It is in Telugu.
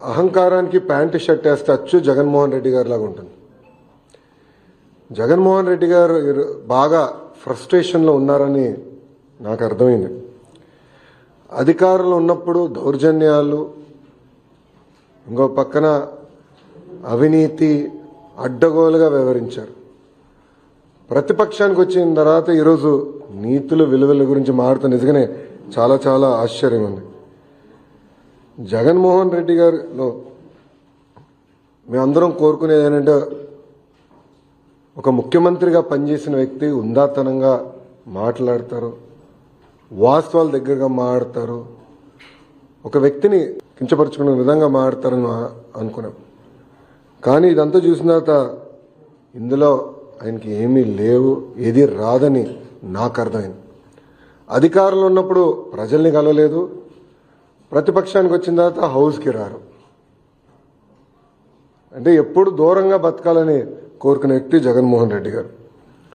అహంకారానికి ప్యాంటు షర్ట్ వేస్తే అచ్చు జగన్మోహన్ రెడ్డి గారి లాగా ఉంటుంది. జగన్మోహన్ రెడ్డి గారు బాగా ఫ్రస్ట్రేషన్లో ఉన్నారని నాకు అర్థమైంది. అధికారంలో ఉన్నప్పుడు దౌర్జన్యాలు, ఇంకో పక్కన అవినీతి అడ్డగోలుగా వ్యవహరించారు. ప్రతిపక్షానికి వచ్చిన తర్వాత ఈరోజు నీతులు విలువల గురించి మాట్లాడుతూ నిజంగానే చాలా చాలా ఆశ్చర్యం ఉంది. జగన్మోహన్ రెడ్డి గారిలో మేమందరం కోరుకునేది ఏంటంటే ఒక ముఖ్యమంత్రిగా పనిచేసిన వ్యక్తి ఉందాతనంగా మాట్లాడతారు, వాస్తవాల దగ్గరగా మాట్లాడతారు, ఒక వ్యక్తిని కించపరుచుకునే విధంగా మాట్లాడతారని అనుకున్నాం. కానీ ఇదంతా చూసిన తర్వాత ఇందులో ఆయనకి ఏమీ లేవు, ఏది రాదని నాకు అర్థమైంది. అధికారంలో ఉన్నప్పుడు ప్రజల్ని కలవలేదు, ప్రతిపక్షానికి వచ్చిన తర్వాత హౌస్కి రారు. అంటే ఎప్పుడు దూరంగా బతకాలని కోరుకునే వ్యక్తి జగన్మోహన్ రెడ్డి గారు.